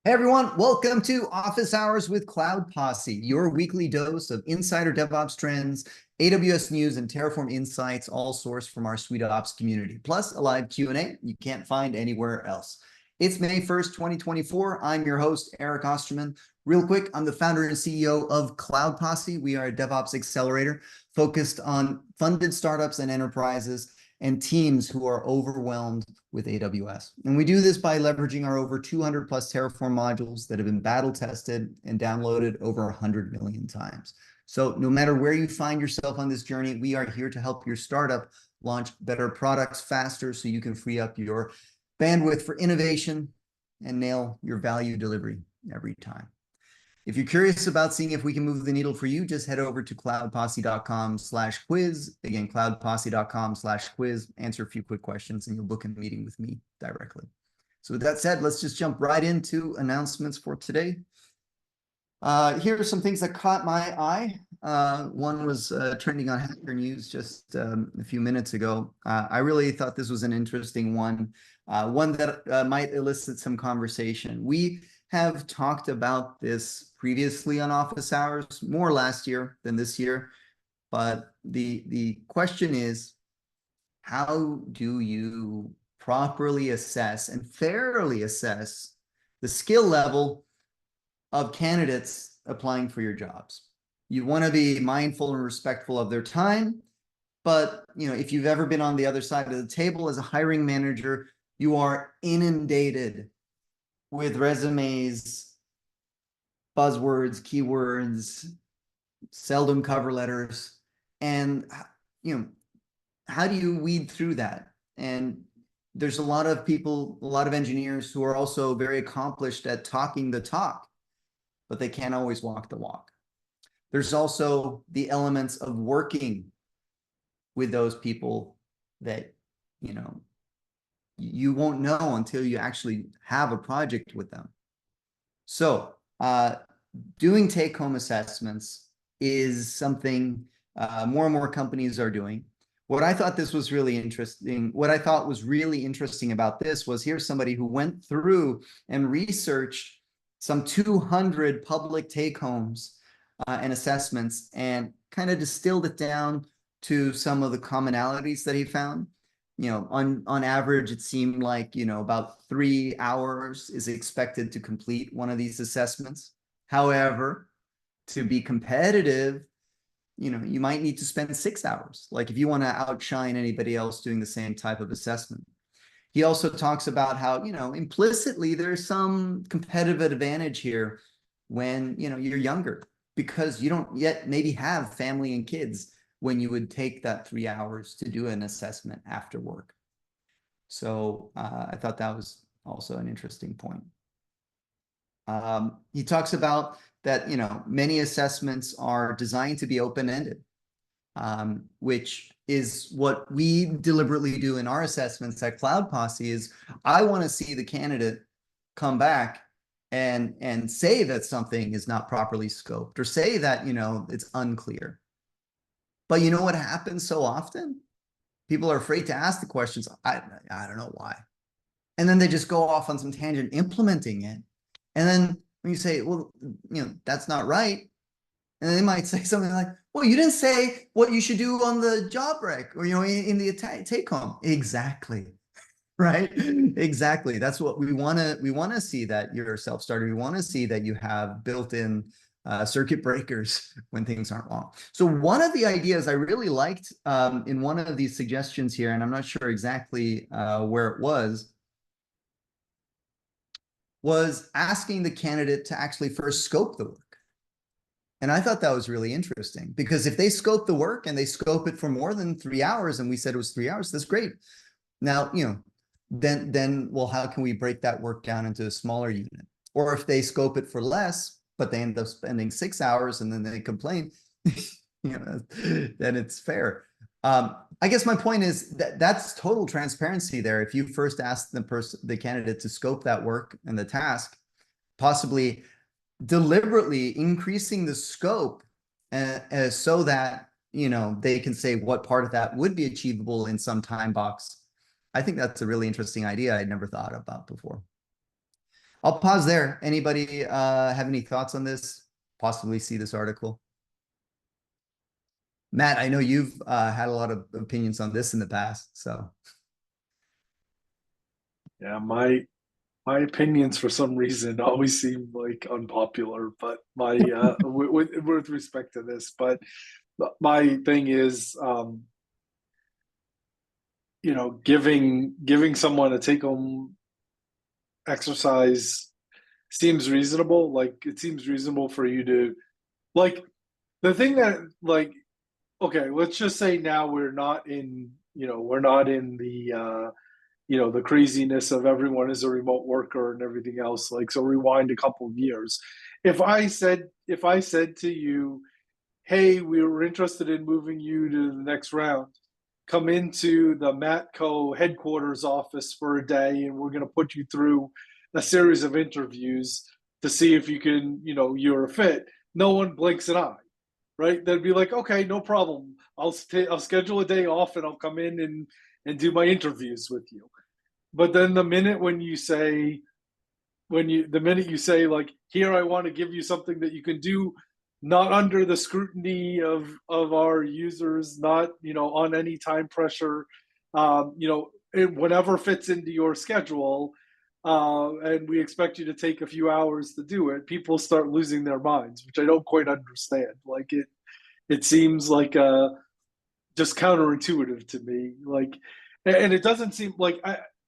Hey everyone, welcome to Office Hours with Cloud Posse, your weekly dose of insider DevOps trends, AWS news, and Terraform insights, all sourced from our sweetops community, plus a live Q&A you can't find anywhere else. It's May 1st, 2024. I'm your host, Eric Osterman. Real quick, I'm the founder and CEO of Cloud Posse. We are a DevOps accelerator focused on funded startups and enterprises and teams who are overwhelmed with AWS. And we do this by leveraging our over 200 plus Terraform modules that have been battle tested and downloaded over 100 million times. So no matter where you find yourself on this journey, we are here to help your startup launch better products faster so you can free up your bandwidth for innovation and nail your value delivery every time. If you're curious about seeing if we can move the needle for you, just head over to cloudposse.com/quiz. Again, cloudposse.com/quiz. Answer a few quick questions and you'll book a meeting with me directly. So with that said, let's just jump right into announcements for today. Here are some things that caught my eye. One was trending on Hacker News just a few minutes ago. I really thought this was an interesting one, one that might elicit some conversation. We have talked about this previously on Office Hours, more last year than this year. But the question is, how do you properly assess and fairly assess the skill level of candidates applying for your jobs? You want to be mindful and respectful of their time. But if you've ever been on the other side of the table as a hiring manager, you are inundated with resumes, buzzwords, keywords, seldom cover letters. And, how do you weed through that? And there's a lot of people, a lot of engineers who are also very accomplished at talking the talk, but they can't always walk the walk. There's also the elements of working with those people that, you won't know until you actually have a project with them. So doing take-home assessments is something more and more companies are doing. What I thought was really interesting about this was, here's somebody who went through and researched some 200 public take-homes and assessments and kind of distilled it down to some of the commonalities that he found. On average, it seemed like, about 3 hours is expected to complete one of these assessments. However, to be competitive, you might need to spend 6 hours, like if you want to outshine anybody else doing the same type of assessment. He also talks about how, implicitly there's some competitive advantage here when, you're younger, because you don't yet maybe have family and kids when you would take that 3 hours to do an assessment after work. So I thought that was also an interesting point. He talks about that, many assessments are designed to be open-ended, which is what we deliberately do in our assessments at Cloud Posse. Is I want to see the candidate come back and say that something is not properly scoped, or say that, it's unclear. But you know what happens so often? People are afraid to ask the questions. I don't know why. And then they just go off on some tangent implementing it. And then when you say, well, that's not right. And they might say something like, well, you didn't say what you should do on the job rec, or, in the take home. Exactly. Right? Exactly. That's what we want to see, that you're a self-starter. We want to see that you have built-in circuit breakers when things aren't long. So one of the ideas I really liked in one of these suggestions here, and I'm not sure exactly where it was asking the candidate to actually first scope the work. And I thought that was really interesting, because if they scope the work and they scope it for more than 3 hours, and we said it was 3 hours, that's great. Now, then, well, how can we break that work down into a smaller unit? Or if they scope it for less, but they end up spending 6 hours and then they complain, then it's fair. I guess my point is that's total transparency there. If you first ask the candidate to scope that work and the task, possibly deliberately increasing the scope so that they can say what part of that would be achievable in some time box. I think that's a really interesting idea I'd never thought about before. I'll pause there. Anybody have any thoughts on this? Possibly see this article? Matt, I know you've had a lot of opinions on this in the past, so. Yeah, my opinions for some reason always seem like unpopular, but my with respect to this, but my thing is, giving someone a take home exercise seems reasonable. Like it seems reasonable for you to like the thing that like okay, let's just say now we're not in the craziness of everyone is a remote worker and everything else. Like, so rewind a couple of years. If I said to you, hey, we were interested in moving you to the next round, come into the Matco headquarters office for a day and we're going to put you through a series of interviews to see if you can, you're a fit. No one blinks an eye, right? They'd be like, okay, no problem. I'll schedule a day off and I'll come in and do my interviews with you. But then the minute you say like, here, I want to give you something that you can do not under the scrutiny of our users, not on any time pressure, whatever fits into your schedule, and we expect you to take a few hours to do it. People start losing their minds, which I don't quite understand. Like it seems like just counterintuitive to me. Like, and it doesn't seem like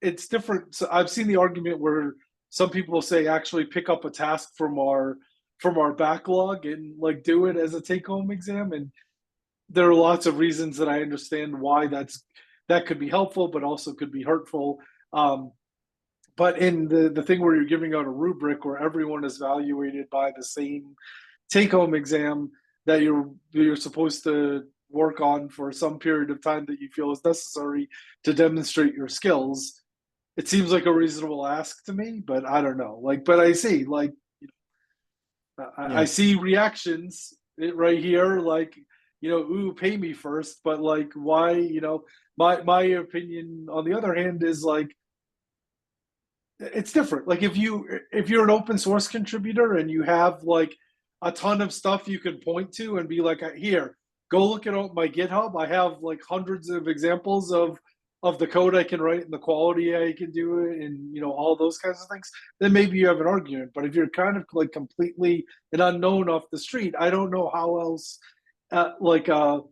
it's different. So I've seen the argument where some people say actually pick up a task from our backlog and like do it as a take home exam. And there are lots of reasons that I understand why that could be helpful, but also could be hurtful. But in the thing where you're giving out a rubric where everyone is evaluated by the same take home exam that you're supposed to work on for some period of time that you feel is necessary to demonstrate your skills, it seems like a reasonable ask to me. But I don't know. Like, but I see like I see reactions right here, like ooh, pay me first. But like, why? My opinion on the other hand is like it's different. Like if you're an open source contributor and you have like a ton of stuff you can point to and be like, here, go look at my GitHub. I have like hundreds of examples of the code I can write and the quality I can do it and all those kinds of things. Then maybe you have an argument. But if you're kind of like completely an unknown off the street, I don't know how else how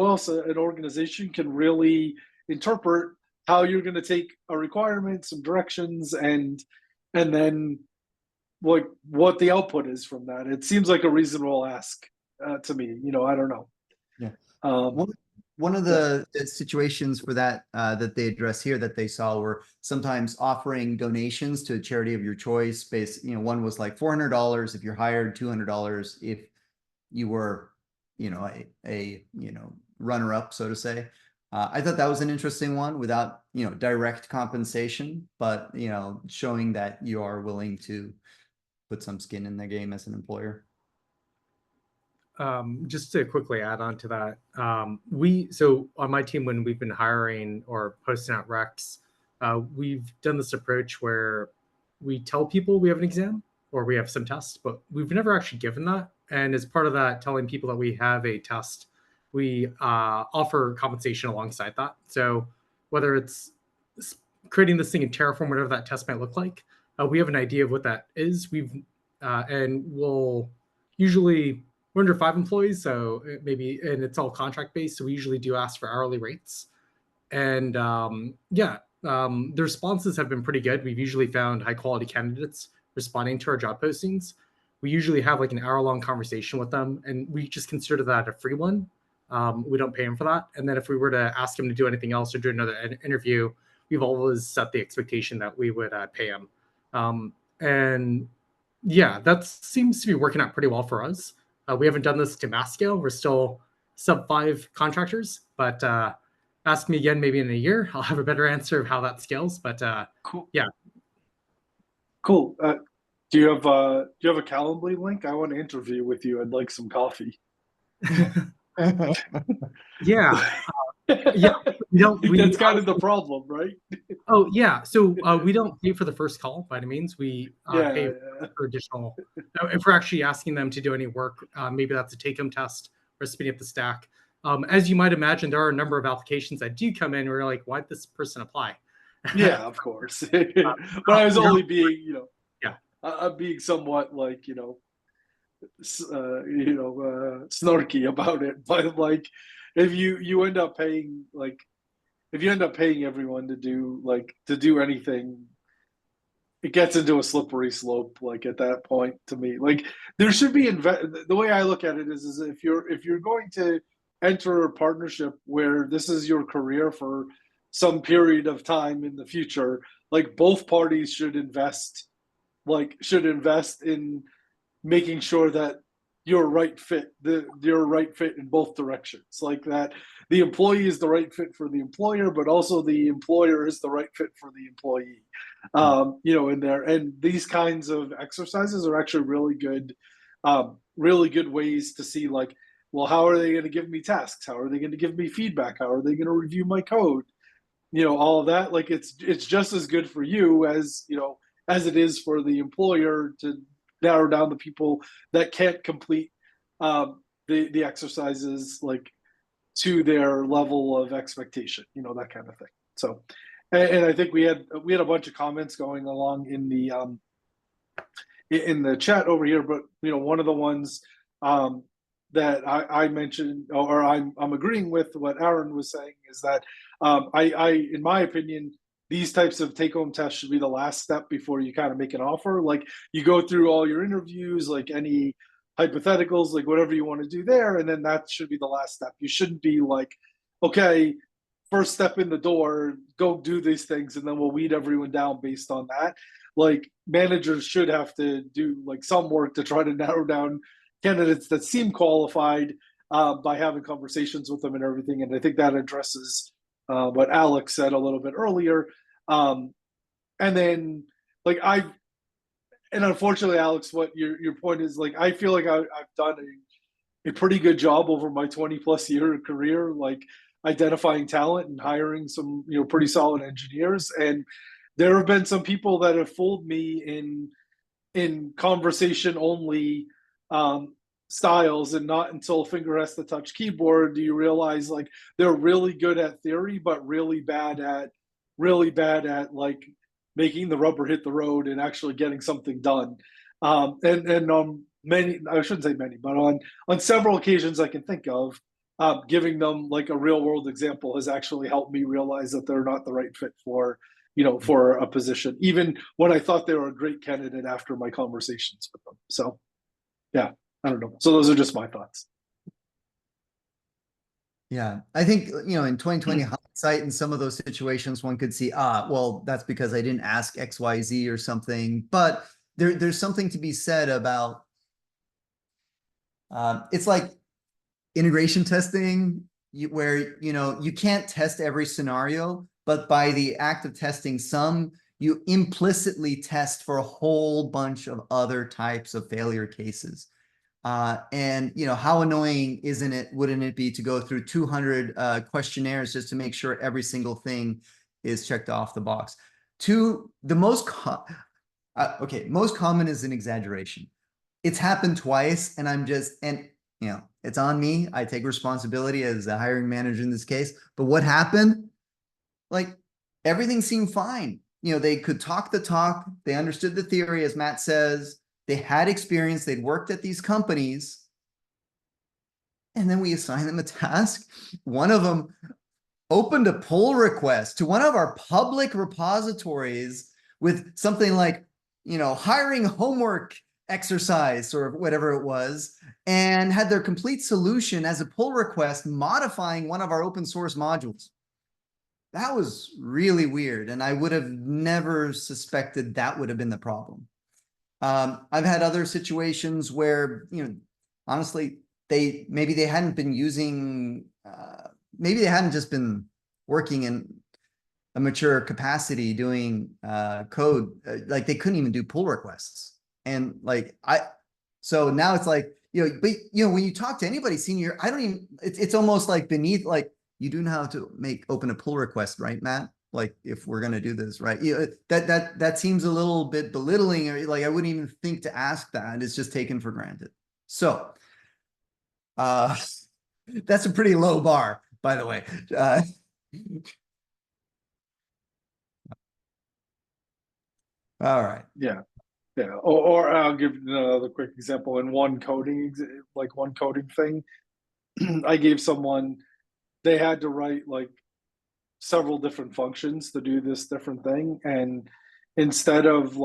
else an organization can really interpret how you're going to take a requirement, some directions, and then like what the output is from that. It seems like a reasonable ask to me. I don't know. Yeah. Um, One of the situations for that that they address here that they saw were sometimes offering donations to a charity of your choice. One was like $400 if you're hired, $200 if you were, a runner-up, so to say. I thought that was an interesting one without, direct compensation, but, showing that you are willing to put some skin in the game as an employer. Just to quickly add on to that, so on my team, when we've been hiring or posting out recs, we've done this approach where we tell people we have an exam or we have some tests, but we've never actually given that. And as part of that, telling people that we have a test, we offer compensation alongside that. So whether it's creating this thing in Terraform, whatever that test might look like, we have an idea of what that is. And we'll usually, we're under 5 employees, so maybe, and it's all contract based. So we usually do ask for hourly rates. And the responses have been pretty good. We've usually found high quality candidates responding to our job postings. We usually have like an hour-long conversation with them, and we just consider that a free one. We don't pay them for that. And then if we were to ask them to do anything else or do another interview, we've always set the expectation that we would pay them. And yeah, that seems to be working out pretty well for us. We haven't done this to mass scale. We're still sub 5 contractors, but ask me again maybe in a year. I'll have a better answer of how that scales. But cool. Yeah. Cool. Do you have a Calendly link? I want to interview with you. I'd like some coffee. Yeah. Yeah, we don't. That's kind of the problem, right? Oh yeah, so we don't pay for the first call by any means. We Yeah, pay for additional. If we're actually asking them to do any work, maybe that's a take-home test or spinning up the stack. As you might imagine, there are a number of applications that do come in where you're like, why did this person apply? yeah, of course. But I was only being, Yeah. I'm being somewhat like, snarky about it. But like, if you end up paying everyone to do anything, it gets into a slippery slope. Like at that point, to me, like there should be the way I look at it is if you're going to enter a partnership where this is your career for some period of time in the future, like both parties should invest in making sure that you're a right fit in both directions, like that the employee is the right fit for the employer, but also the employer is the right fit for the employee. In there, and these kinds of exercises are actually really good ways to see, like, well, how are they going to give me tasks? How are they going to give me feedback? How are they going to review my code? All of that. Like it's just as good for you as it is for the employer to narrow down the people that can't complete the exercises, like, to their level of expectation, that kind of thing. So, and I think we had a bunch of comments going along in the chat over here, but one of the ones that I mentioned, or I'm agreeing with what Aaron was saying, is that in my opinion, these types of take-home tests should be the last step before you kind of make an offer. Like you go through all your interviews, like any hypotheticals, like whatever you want to do there, and then that should be the last step. You shouldn't be like, okay, first step in the door, go do these things, and then we'll weed everyone down based on that. Like managers should have to do like some work to try to narrow down candidates that seem qualified by having conversations with them and everything. And I think that addresses what Alex said a little bit earlier. And then like and unfortunately, Alex, what your point is, like, I feel like I've done a pretty good job over my 20+ year career, like identifying talent and hiring some, pretty solid engineers. And there have been some people that have fooled me in conversation only styles, and not until a finger has to touch keyboard do you realize like they're really good at theory, but really bad at like making the rubber hit the road and actually getting something done. And many, I shouldn't say many, but on several occasions I can think of, giving them like a real world example has actually helped me realize that they're not the right fit for a position, even when I thought they were a great candidate after my conversations with them. So yeah, I don't know. So those are just my thoughts. Yeah, I think, in 2020 hindsight, in some of those situations, one could see, well, that's because I didn't ask XYZ or something. But there's something to be said about, it's like integration testing, where, you can't test every scenario, but by the act of testing some, you implicitly test for a whole bunch of other types of failure cases. And how annoying wouldn't it be to go through 200 questionnaires just to make sure every single thing is checked off the box? Most common is an exaggeration. It's happened twice, and it's on me. I take responsibility as a hiring manager in this case. But what happened? Like everything seemed fine. They could talk the talk. They understood the theory, as Matt says. They had experience, they'd worked at these companies, and then we assigned them a task. One of them opened a pull request to one of our public repositories with something like, hiring homework exercise or whatever it was, and had their complete solution as a pull request modifying one of our open source modules. That was really weird, and I would have never suspected that would have been the problem. I've had other situations where, honestly, maybe they hadn't been using, maybe they hadn't just been working in a mature capacity doing code, like they couldn't even do pull requests. And so now it's like, but when you talk to anybody senior, it's almost like beneath, like you do have to open a pull request, right, Matt? Like if we're going to do this, right? Yeah, that seems a little bit belittling. Or like I wouldn't even think to ask that. It's just taken for granted. So that's a pretty low bar, by the way. All right. Yeah. Yeah. Or I'll give another quick example. In one coding thing, I gave someone, they had to write like several different functions to do this different thing. And instead of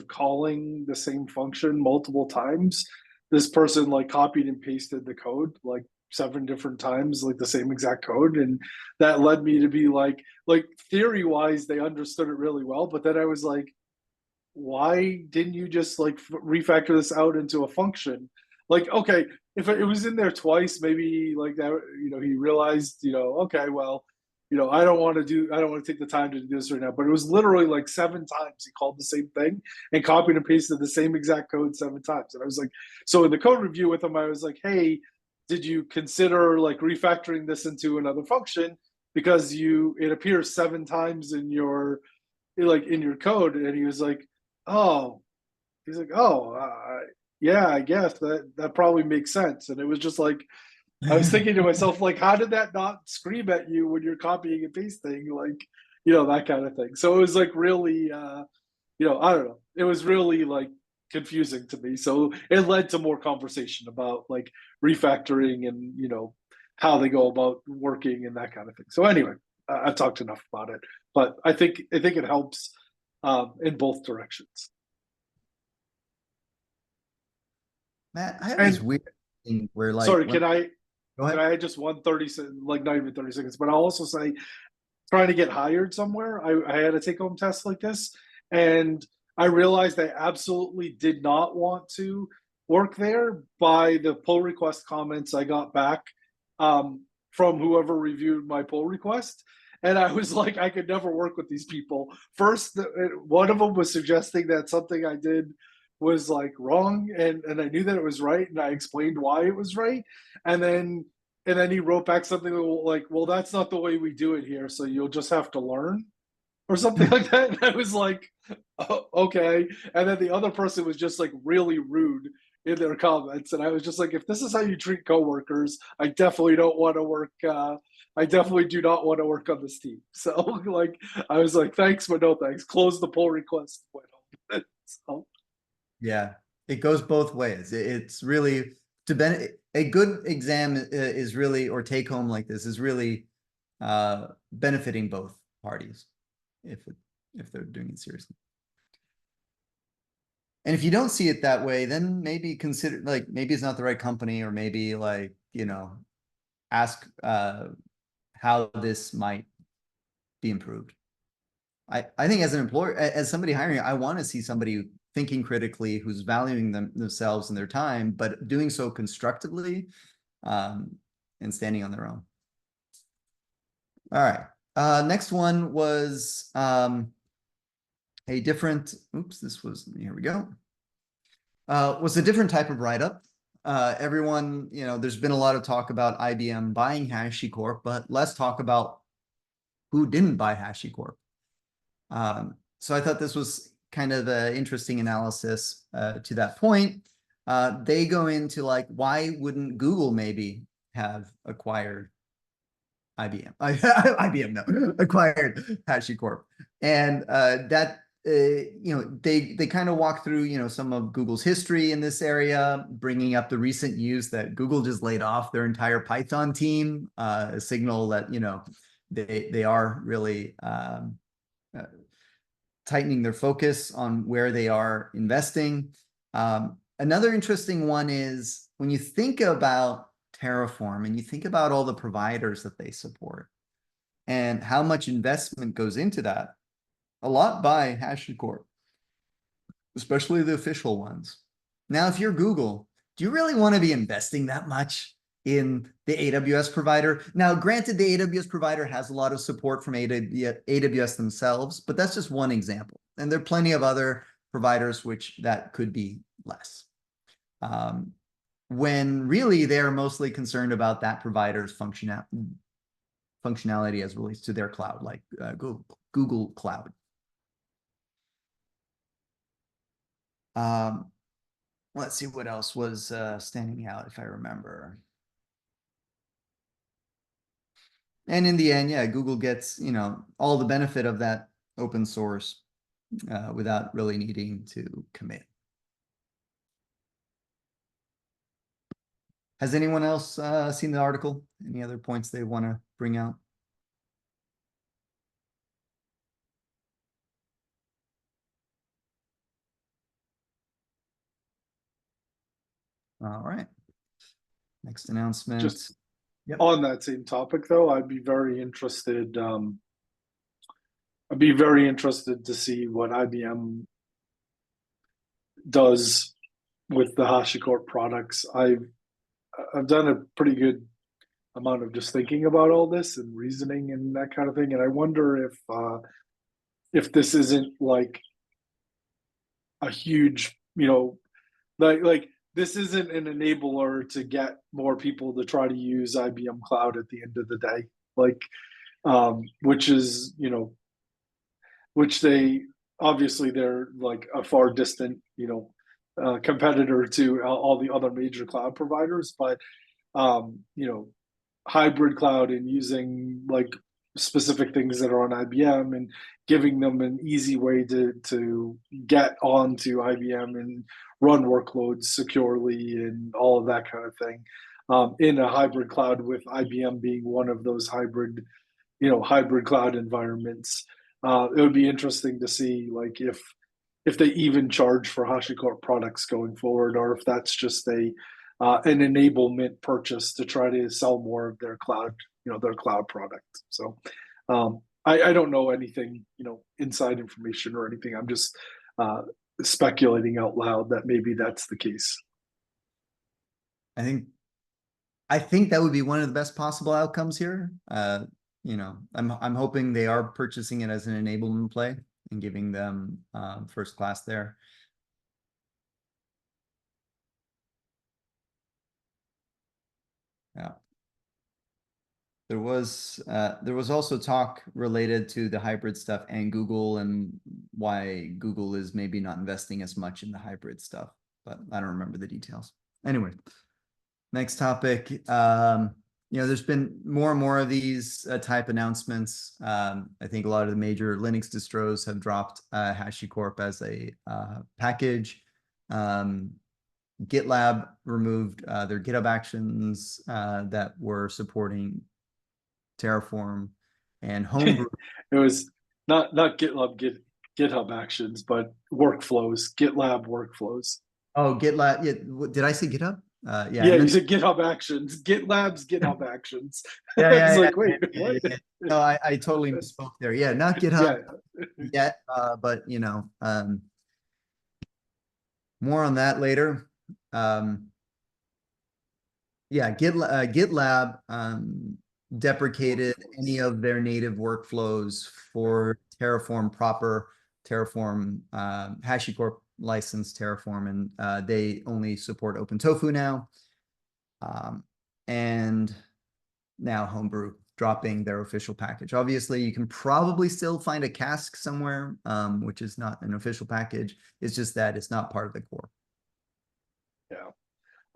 calling the same function multiple times, this person like copied and pasted the code like 7 different times, like the same exact code. And that led me to be like theory wise, they understood it really well. But then I was like, why didn't you just like refactor this out into a function? Like, okay, if it was in there twice, maybe like that, he realized, okay, well, I don't want to take the time to do this right now. But it was literally like 7 times he called the same thing and copied and pasted the same exact code 7 times. And I was like, so in the code review with him, I was like, hey, did you consider like refactoring this into another function? Because it appears 7 times in your code. And he was like, oh, yeah, I guess that probably makes sense. And it was just like, I was thinking to myself, like, how did that not scream at you when you're copying and pasting, like, that kind of thing. So it was like really, I don't know. It was really like confusing to me. So it led to more conversation about like refactoring and, how they go about working and that kind of thing. So anyway, I've talked enough about it, but I think it helps in both directions. Matt, I have this weird thing where like, sorry, can I ahead. just 130, like not even 30 seconds, but I'll also say trying to get hired somewhere. I had a take-home test like this, and I realized I absolutely did not want to work there by the pull request comments I got back from whoever reviewed my pull request. And I was like, I could never work with these people. First, one of them was suggesting that something I did was like wrong, and I knew that it was right, and I explained why it was right. And then he wrote back something like, well, that's not the way we do it here, so you'll just have to learn, or something like that. And I was like, oh, okay. And then the other person was just like really rude in their comments, and I was just like, if this is how you treat coworkers, I definitely don't want to work. I definitely do not want to work on this team. So like, I was like, thanks, but no thanks. Close the pull request. So. Yeah, it goes both ways. It's really a good exam is really, or take home like this is really benefiting both parties if they're doing it seriously. And if you don't see it that way, then maybe consider, like, maybe it's not the right company, or maybe like, ask how this might be improved. I think as an employer, as somebody hiring, I want to see somebody thinking critically, who's valuing themselves and their time, but doing so constructively, and standing on their own. All right. Next one was a different, here we go. Was a different type of write-up. Everyone, there's been a lot of talk about IBM buying HashiCorp, but let's talk about who didn't buy HashiCorp. So I thought this was kind of an interesting analysis to that point. They go into like, why wouldn't Google maybe have acquired IBM? Acquired HashiCorp. And that, they kind of walk through, some of Google's history in this area, bringing up the recent news that Google just laid off their entire Python team, a signal that, they are really tightening their focus on where they are investing. Another interesting one is when you think about Terraform and you think about all the providers that they support and how much investment goes into that, a lot by HashiCorp, especially the official ones. Now, if you're Google, do you really want to be investing that much in the AWS provider? Now, granted, the AWS provider has a lot of support from AWS themselves, but that's just one example. And there are plenty of other providers which that could be less. when really they're mostly concerned about that provider's functionality as relates to their cloud, like Google Cloud. Let's see what else was standing out, if I remember. And in the end, yeah, Google gets, all the benefit of that open source without really needing to commit. Has anyone else seen the article? Any other points they want to bring out? All right. Next announcement. Just on that same topic, though, I'd be very interested. I'd be very interested to see what IBM does with the HashiCorp products. I've done a pretty good amount of just thinking about all this and reasoning and that kind of thing, and I wonder if this isn't like a huge, like this isn't an enabler to get more people to try to use IBM Cloud at the end of the day, like which is, which they obviously they're like a far distant, competitor to all the other major cloud providers, but hybrid cloud and using like specific things that are on IBM and giving them an easy way to get onto IBM and run workloads securely and all of that kind of thing in a hybrid cloud, with IBM being one of those hybrid cloud environments. It would be interesting to see like if they even charge for HashiCorp products going forward, or if that's just an enablement purchase to try to sell more of their cloud, their cloud product. So I don't know anything, inside information or anything. I'm just speculating out loud that maybe that's the case. I think that would be one of the best possible outcomes here. I'm hoping they are purchasing it as an enablement play and giving them first class there. Yeah. There was also talk related to the hybrid stuff and Google, and why Google is maybe not investing as much in the hybrid stuff, but I don't remember the details. Anyway, next topic. There's been more and more of these type announcements. I think a lot of the major Linux distros have dropped HashiCorp as a package. GitLab removed their GitHub actions that were supporting Terraform, and Homebrew. It was not GitHub actions, but workflows, GitLab workflows. Oh, GitLab. Yeah, did I say GitHub? Yeah, you said GitHub actions. GitLab's GitHub actions. Yeah, it's like, wait, what? Yeah. No, I totally misspoke there. Yeah, not GitHub yet, but more on that later. GitLab deprecated any of their native workflows for Terraform proper, Terraform HashiCorp licensed Terraform, and they only support OpenTofu now. And now Homebrew dropping their official package. Obviously, you can probably still find a cask somewhere, which is not an official package. It's just that it's not part of the core. Yeah.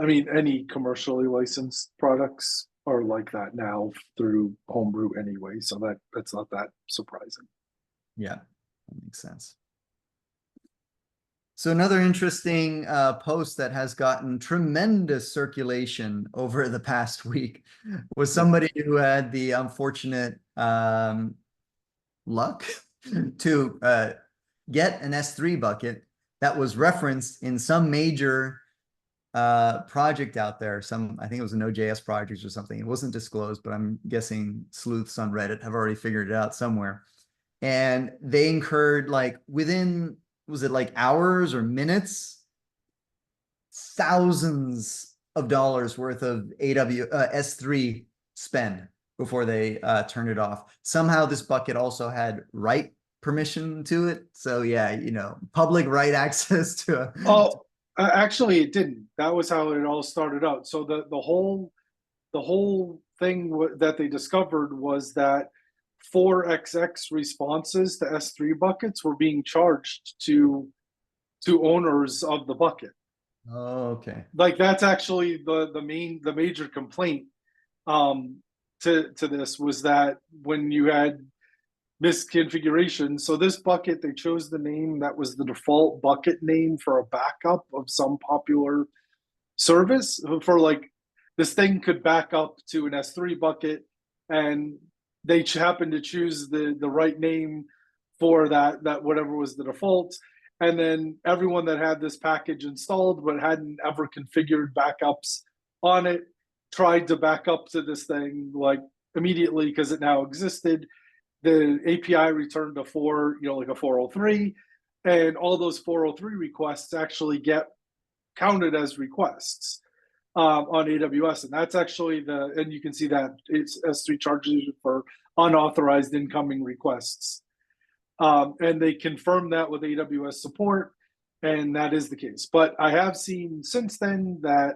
I mean, any commercially licensed products are like that now through Homebrew anyway, so that's not that surprising. Yeah, that makes sense. So another interesting post that has gotten tremendous circulation over the past week was somebody who had the unfortunate luck to get an S3 bucket that was referenced in some major project out there. I think it was a Node.js project or something. It wasn't disclosed, but I'm guessing sleuths on Reddit have already figured it out somewhere. And they incurred, like, within, was it like hours or minutes, thousands of dollars worth of S3 spend before they turned it off. Somehow this bucket also had write permission to it. So yeah, public write access to Actually, it didn't. That was how it all started out. So the whole thing that they discovered was that 4xx responses to S3 buckets were being charged to owners of the bucket. Oh, okay. Like that's actually the major complaint to this was that when you had misconfiguration. So this bucket, they chose the name that was the default bucket name for a backup of some popular service. For like this thing could back up to an S3 bucket, and they happened to choose the right name for that whatever was the default. And then everyone that had this package installed but hadn't ever configured backups on it tried to back up to this thing like immediately because it now existed. The API returned a 403, and all those 403 requests actually get counted as requests on AWS, and that's actually and you can see that it's S3 charges for unauthorized incoming requests, and they confirmed that with AWS support, and that is the case. But I have seen since then that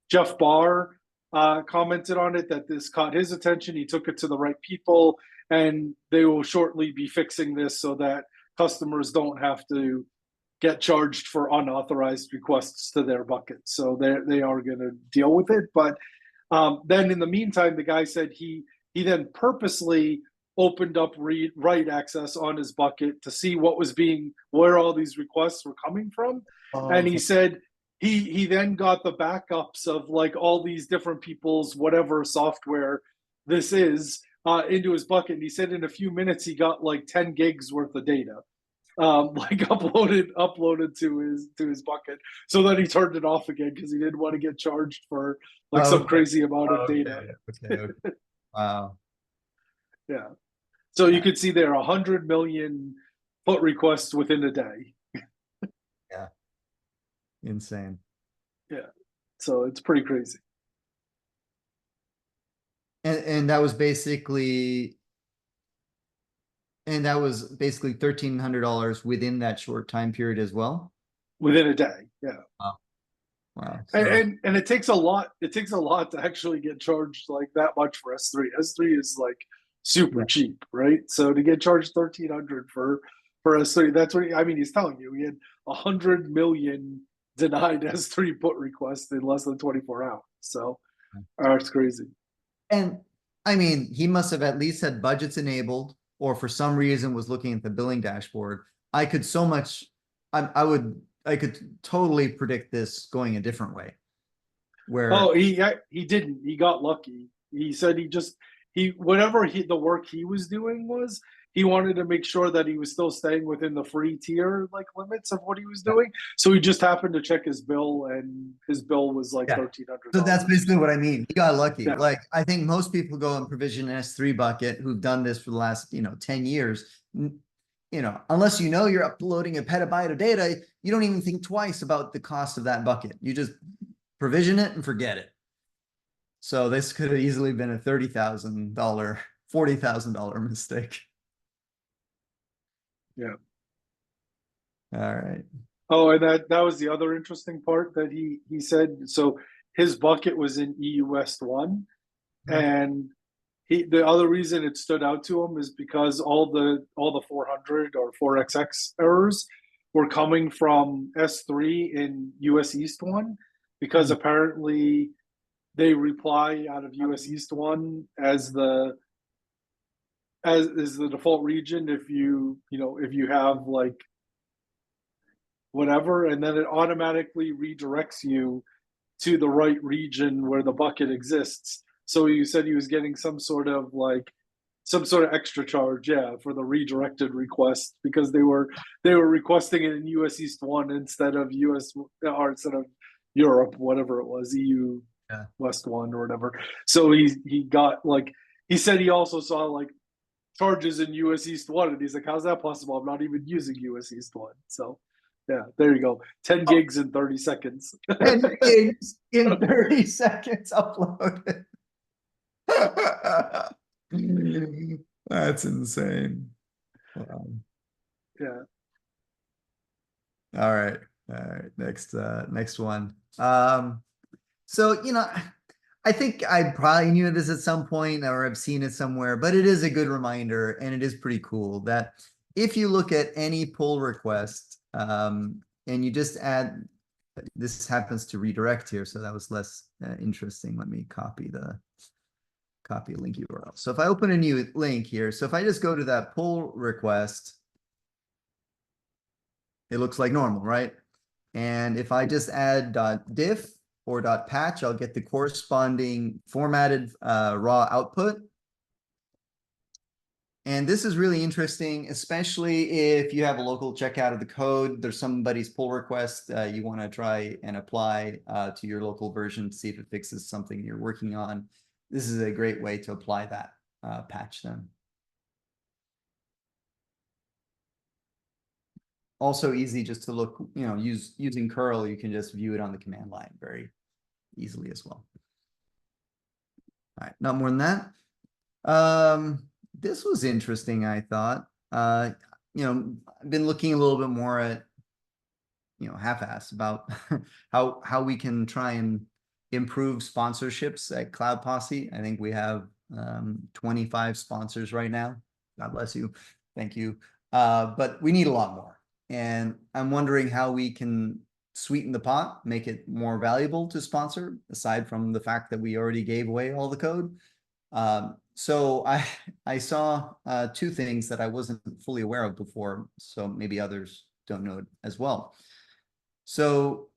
Jeff Barr commented on it, that this caught his attention. He took it to the right people, and they will shortly be fixing this so that customers don't have to get charged for unauthorized requests to their bucket. So they are going to deal with it. But then in the meantime, the guy said he then purposely opened up write access on his bucket to see where all these requests were coming from. And he said he then got the backups of like all these different people's whatever software this is into his bucket. And he said in a few minutes he got like 10 gigs worth of data like uploaded to his bucket. So then he turned it off again because he didn't want to get charged for like some crazy amount of data. Okay. Wow. Yeah. So you could see there 100 million put requests within a day. Yeah. Insane. Yeah. So it's pretty crazy. And that was basically $1,300 within that short time period as well. Within a day. Yeah. Wow. And it takes a lot. It takes a lot to actually get charged like that much for S3. S3 is like super cheap, right? So to get charged 1,300 for S3, that's what he's telling you. He had 100 million denied S3 put requests in less than 24 hours. So it's crazy. And I mean, he must have at least had budgets enabled, or for some reason was looking at the billing dashboard. I could totally predict this going a different way. Where he didn't. He got lucky. He said the work he was doing was he wanted to make sure that he was still staying within the free tier like limits of what he was doing. So he just happened to check his bill, and his bill was like $1,300. So that's basically what I mean. He got lucky. Yeah. Like I think most people go and provision an S3 bucket who've done this for the last 10 years. Unless you're uploading a petabyte of data, you don't even think twice about the cost of that bucket. You just provision it and forget it. So this could have easily been a $30,000, $40,000 mistake. Yeah. All right. Oh, and that was the other interesting part that he said. So his bucket was in EU West 1, and the other reason it stood out to him is because all the 400 or 4xx errors were coming from S3 in US East 1, because apparently they reply out of US East 1 as the default region if you have like whatever, and then it automatically redirects you to the right region where the bucket exists. So you said he was getting some sort of extra charge, for the redirected request, because they were requesting it in US East 1 instead of Europe, whatever it was, EU West 1 or whatever. So he got he said he also saw charges in US East 1, and he's like, how's that possible? I'm not even using US East 1. So yeah, there you go. 10 gigs in 30 seconds. 10 gigs in 30 seconds uploaded. That's insane. Wow. Yeah. All right. Next one. So, I think I probably knew this at some point or I've seen it somewhere, but it is a good reminder and it is pretty cool that if you look at any pull request, and you just add, this happens to redirect here, so that was less interesting. Let me copy a link URL. So if I open a new link here, so if I just go to that pull request, it looks like normal, right? And if I just add .diff or .patch, I'll get the corresponding formatted raw output. And this is really interesting, especially if you have a local checkout of the code. There's somebody's pull request you want to try and apply to your local version to see if it fixes something you're working on. This is a great way to apply that patch then. Also easy just to look, using curl, you can just view it on the command line very easily as well. All right, not more than that. This was interesting, I thought. I've been looking a little bit more at, half-ass about how we can try and improve sponsorships at Cloud Posse. I think we have 25 sponsors right now. God bless you. Thank you. But we need a lot more. And I'm wondering how we can sweeten the pot, make it more valuable to sponsor, aside from the fact that we already gave away all the code. So I saw two things that I wasn't fully aware of before, so maybe others don't know it as well. So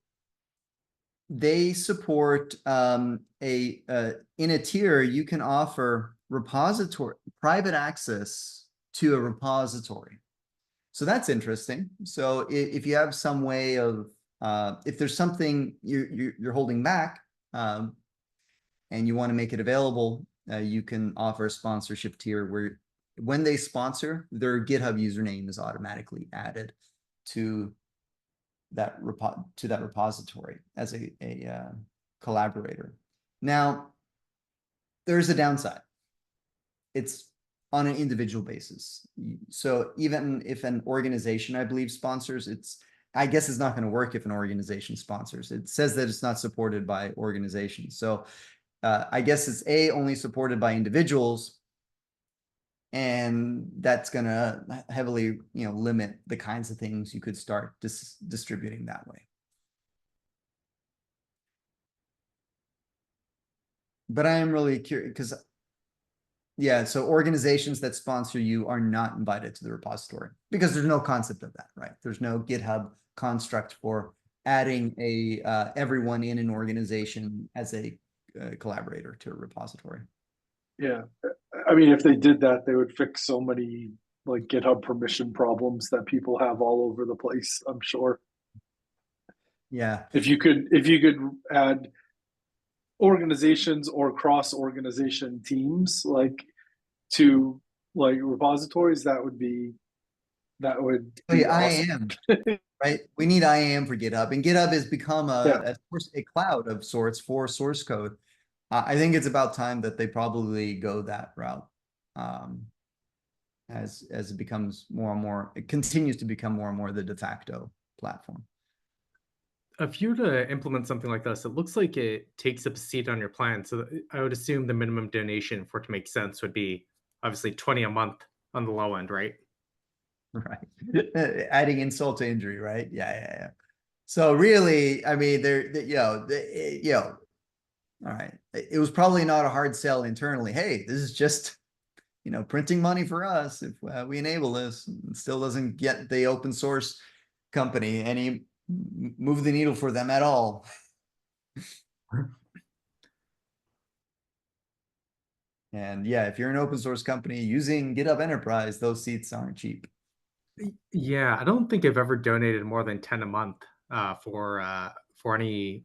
they support in a tier, you can offer private access to a repository. So that's interesting. So if you have some way of, if there's something you're holding back, and you want to make it available, you can offer a sponsorship tier where when they sponsor, their GitHub username is automatically added to that repository as a collaborator. Now, there's a downside. It's on an individual basis. So even if an organization, I believe, sponsors, I guess it's not going to work if an organization sponsors. It says that it's not supported by organizations. So I guess it's only supported by individuals, and that's going to heavily, limit the kinds of things you could start distributing that way. But I am really curious because, yeah, so organizations that sponsor you are not invited to the repository because there's no concept of that, right? There's no GitHub construct for adding everyone in an organization as a collaborator to a repository. Yeah, I mean, if they did that, they would fix so many like GitHub permission problems that people have all over the place, I'm sure. Yeah. If you could add organizations or cross-organization teams to repositories, that would be awesome. IAM, right? We need IAM for GitHub, and GitHub has become a cloud of sorts for source code. I think it's about time that they probably go that route, as it becomes more and more, it continues to become more and more the de facto platform. If you were to implement something like this, it looks like it takes up a seat on your plan. So I would assume the minimum donation for it to make sense would be obviously 20 a month on the low end, right? Right. Adding insult to injury, right? Yeah. So really, I mean, all right. It was probably not a hard sell internally. Hey, this is just, printing money for us if we enable this. It still doesn't get the open source company any move the needle for them at all. And yeah, if you're an open source company using GitHub Enterprise, those seats aren't cheap. Yeah, I don't think I've ever donated more than 10 a month for any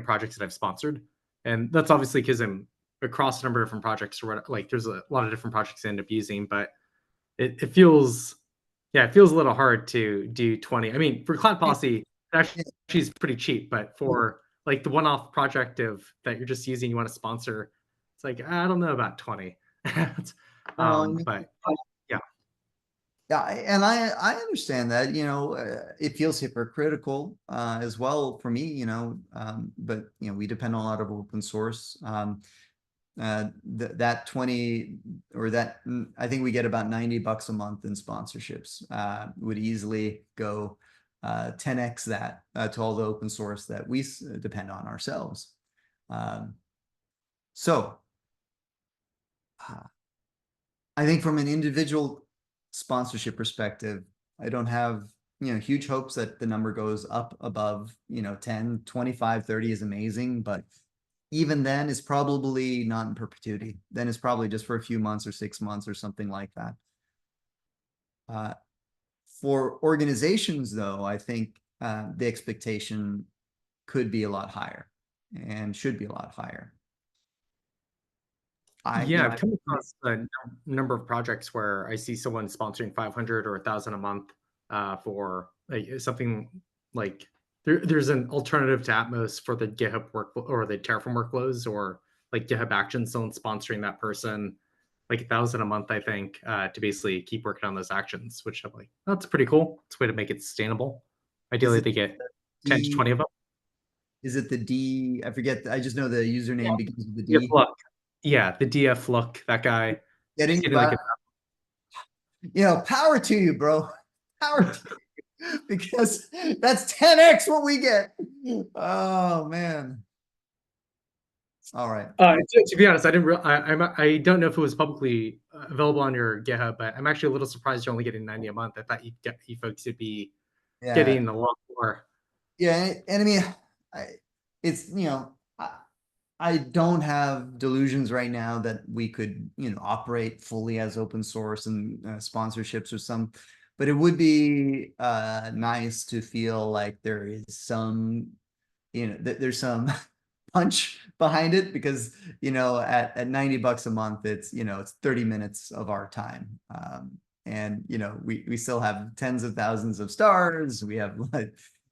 projects that I've sponsored. And that's obviously because I'm across a number of different projects, or there's a lot of different projects I end up using, but it feels a little hard to do 20. I mean, for Cloud Posse, actually is pretty cheap, but for the one-off project that you're just using, you want to sponsor, it's I don't know about 20. But yeah. Yeah, and I understand that, it feels hypocritical as well for me, but we depend on a lot of open source. That 20 or that I think we get about $90 a month in sponsorships, would easily go 10x that to all the open source that we depend on ourselves. So I think from an individual sponsorship perspective, I don't have, huge hopes that the number goes up above, 10, 25, 30 is amazing, but even then it's probably not in perpetuity. Then it's probably just for a few months or 6 months or something like that. For organizations though, I think the expectation could be a lot higher and should be a lot higher. I've come across a number of projects where I see someone sponsoring 500 or 1,000 a month for something like there's an alternative to Atmos for the GitHub workflow or the Terraform workflows, or like GitHub Actions, someone sponsoring that person like 1,000 a month, I think, to basically keep working on those actions, which I'm like, that's pretty cool. It's a way to make it sustainable. Ideally, they get 10 to 20 of them. Is it the D? I forget. I just know the username begins with the D. Yeah, the DF look, that guy. Getting power to you, bro. Power to you. Because that's 10x what we get. Oh man. All right. To be honest, I don't know if it was publicly available on your GitHub, but I'm actually a little surprised you're only getting 90 a month. I thought you folks would be getting a lot more. Yeah, and I mean, it's I don't have delusions right now that we could operate fully as open source and sponsorships or some, but it would be nice to feel like there is some there's some punch behind it, because at $90 a month it's it's 30 minutes of our time, and we still have tens of thousands of stars. We have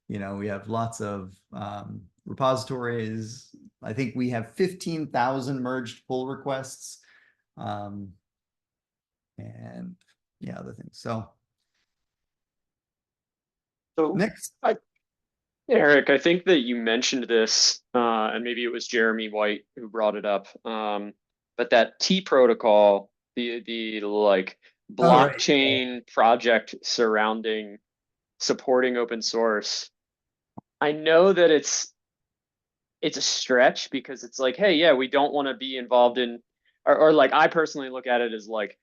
we have lots of repositories. I think we have 15,000 merged pull requests, and other things. So next, Eric, I think that you mentioned this, and maybe it was Jeremy White who brought it up. But that T protocol, the like blockchain project surrounding supporting open source. I know that it's a stretch, because it's like, hey, yeah, we don't want to be involved in, or like I personally look at it as like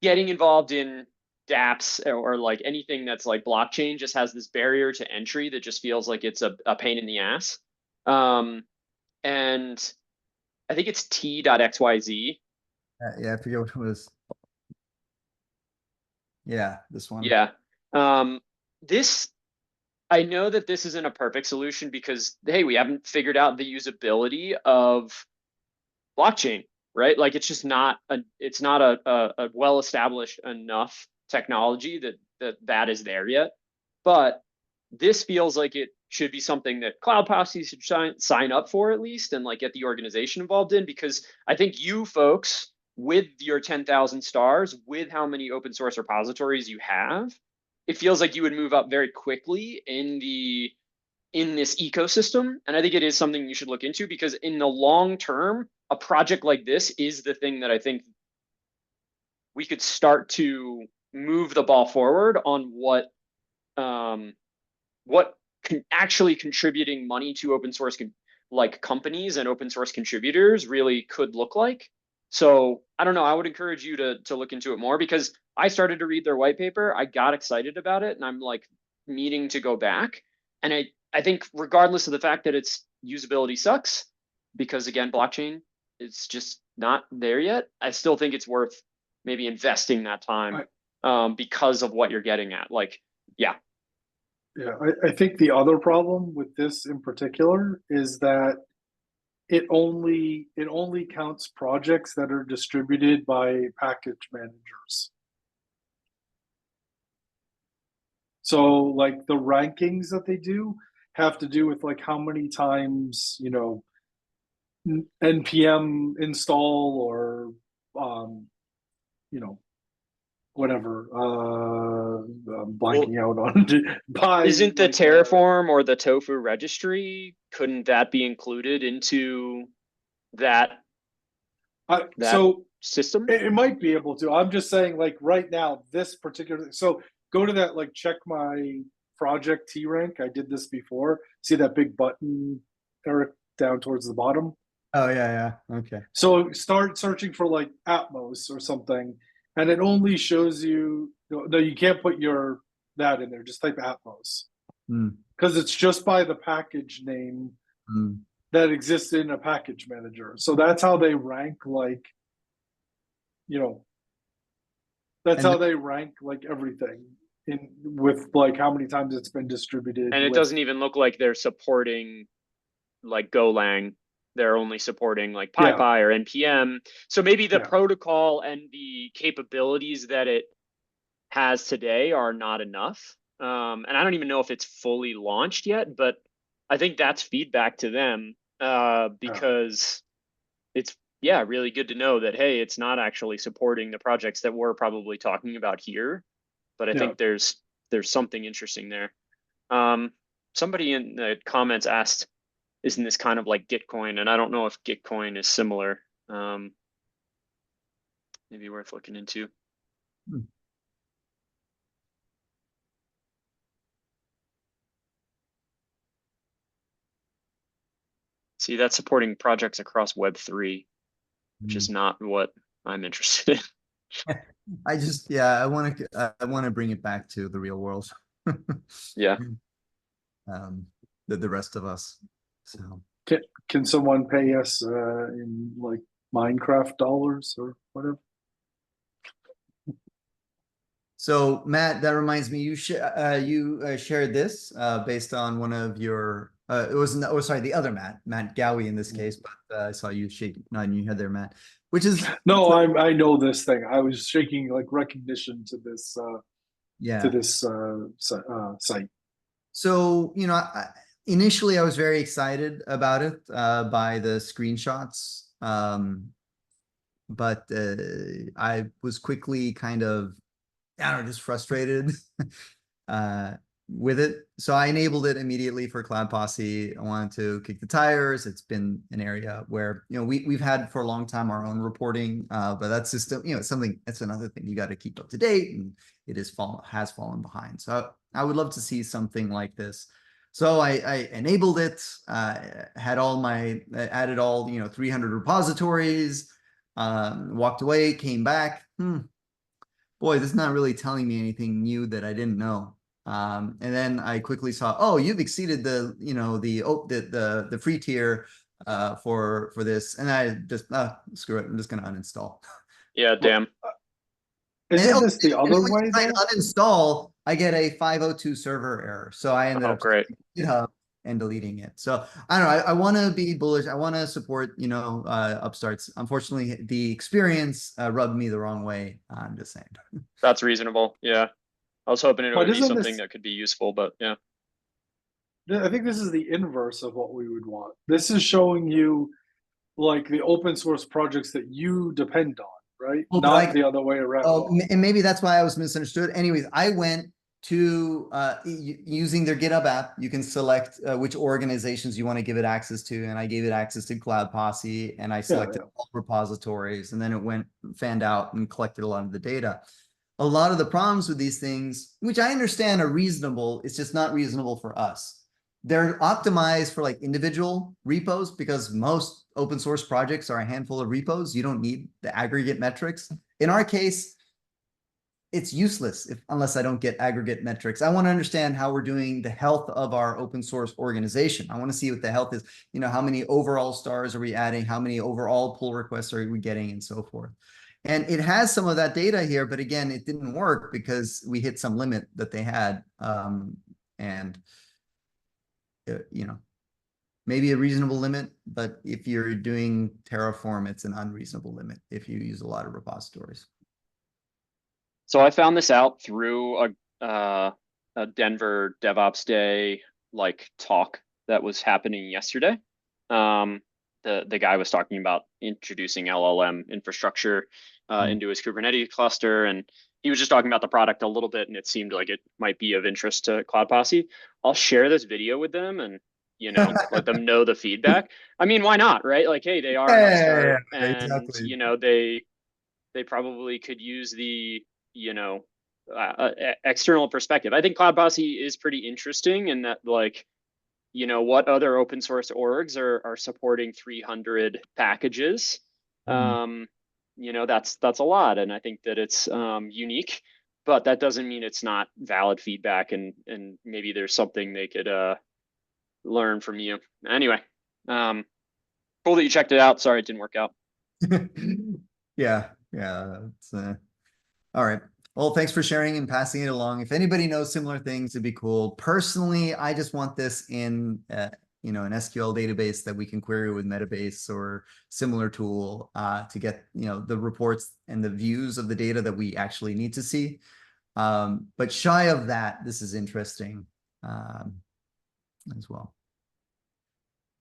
getting involved in dApps or like anything that's like blockchain just has this barrier to entry that just feels like it's a pain in the ass. And I think it's t.xyz. Yeah, I forget what it was. Yeah, this one. Yeah. This, I know that this isn't a perfect solution because, hey, we haven't figured out the usability of blockchain, right? Like it's just not it's not a well-established enough technology that is there yet. But this feels like it should be something that Cloud Posse should sign up for at least, and like get the organization involved in, because I think you folks with your 10,000 stars, with how many open source repositories you have, it feels like you would move up very quickly in this ecosystem. And I think it is something you should look into, because in the long term, a project like this is the thing that I think we could start to move the ball forward on what actually contributing money to open source like companies and open source contributors really could look like. So I don't know, I would encourage you to look into it more, because I started to read their white paper, I got excited about it, and I'm like meaning to go back. And I think regardless of the fact that its usability sucks, because again, blockchain, it's just not there yet, I still think it's worth maybe investing that time, because of what you're getting at. Like, yeah. Yeah, I think the other problem with this in particular is that it only counts projects that are distributed by package managers. So like the rankings that they do have to do with like how many times, npm install or whatever. I'm blanking out on by Isn't the like, Terraform or the Tofu registry, couldn't that be included into that so system? it might be able to. I'm just saying, like right now, this particular. So go to that, like check my project T rank. I did this before. See that big button, Eric, down towards the bottom. Oh yeah, yeah. Okay. So start searching for like Atmos or something, and it only shows you. No, you can't put that in there. Just type Atmos because it's just by the package name that exists in a package manager. So that's how they rank. Like, that's how they rank like everything in with like how many times it's been distributed. And it doesn't even look like they're supporting like Golang. They're only supporting like PyPy or NPM. So maybe the protocol and the capabilities that it has today are not enough. And I don't even know if it's fully launched yet, but I think that's feedback to them because it's really good to know that, hey, it's not actually supporting the projects that we're probably talking about here. But I think there's something interesting there. Somebody in the comments asked, isn't this kind of like Gitcoin? And I don't know if Gitcoin is similar. Maybe worth looking into. See, that's supporting projects across Web3, which is not what I'm interested in. I want to bring it back to the real world. Yeah. The rest of us. So can someone pay us in like Minecraft dollars or whatever? So Matt, that reminds me, you shared this based on one of your it was the other Matt Gowie in this case, but I saw you shake nodding your head there, Matt, which is no, I know this thing. I was shaking like recognition to this site. So initially I was very excited about it by the screenshots, but I was quickly kind of just frustrated with it. So I enabled it immediately for Cloud Posse. I wanted to kick the tires. It's been an area where, we've had for a long time our own reporting, but that system, it's another thing you got to keep up to date, and it has fallen behind. So I would love to see something like this. So I enabled it, added all, 300 repositories, walked away, came back. Boy, this is not really telling me anything new that I didn't know. And then I quickly saw, oh, you've exceeded the free tier for this, and I just screw it. I'm just gonna uninstall. Yeah, damn. Isn't this the other way? I uninstall, I get a 502 server error, so I ended up GitHub and deleting it. So I don't know. I want to be bullish. I want to support, upstarts. Unfortunately, the experience rubbed me the wrong way. I'm just saying. That's reasonable. Yeah, I was hoping it would be something that could be useful, but yeah. I think this is the inverse of what we would want. This is showing you like the open source projects that you depend on, right? Well, not the other way around. Oh, and maybe that's why I was misunderstood. Anyways, I went to using their GitHub app. You can select which organizations you want to give it access to, and I gave it access to Cloud Posse, and I selected all repositories, and then it fanned out and collected a lot of the data. A lot of the problems with these things, which I understand are reasonable, it's just not reasonable for us. They're optimized for like individual repos because most open source projects are a handful of repos. You don't need the aggregate metrics. In our case, it's useless unless I don't get aggregate metrics. I want to understand how we're doing the health of our open source organization. I want to see what the health is. How many overall stars are we adding? How many overall pull requests are we getting, and so forth. And it has some of that data here, but again, it didn't work because we hit some limit that they had. Maybe a reasonable limit, but if you're doing Terraform, it's an unreasonable limit if you use a lot of repositories. So I found this out through a Denver DevOps Day talk that was happening yesterday. The guy was talking about introducing LLM infrastructure into his Kubernetes cluster, and he was just talking about the product a little bit, and it seemed like it might be of interest to Cloud Posse. I'll share this video with them and, you know, let them know the feedback. I mean, why not, right? Like, hey, they are an upstart, and exactly. you know, they probably could use the, you know, external perspective. I think Cloud Posse is pretty interesting in that, like, you know, what other open source orgs are supporting 300 packages? You know, that's a lot, and I think that it's unique, but that doesn't mean it's not valid feedback, and maybe there's something they could learn from you. Anyway, cool that you checked it out. Sorry it didn't work out. Yeah, it's all right. Well, thanks for sharing and passing it along. If anybody knows similar things, it'd be cool. Personally, I just want this in you know, an SQL database that we can query with Metabase or similar tool to get, you know, the reports and the views of the data that we actually need to see. But shy of that, this is interesting as well.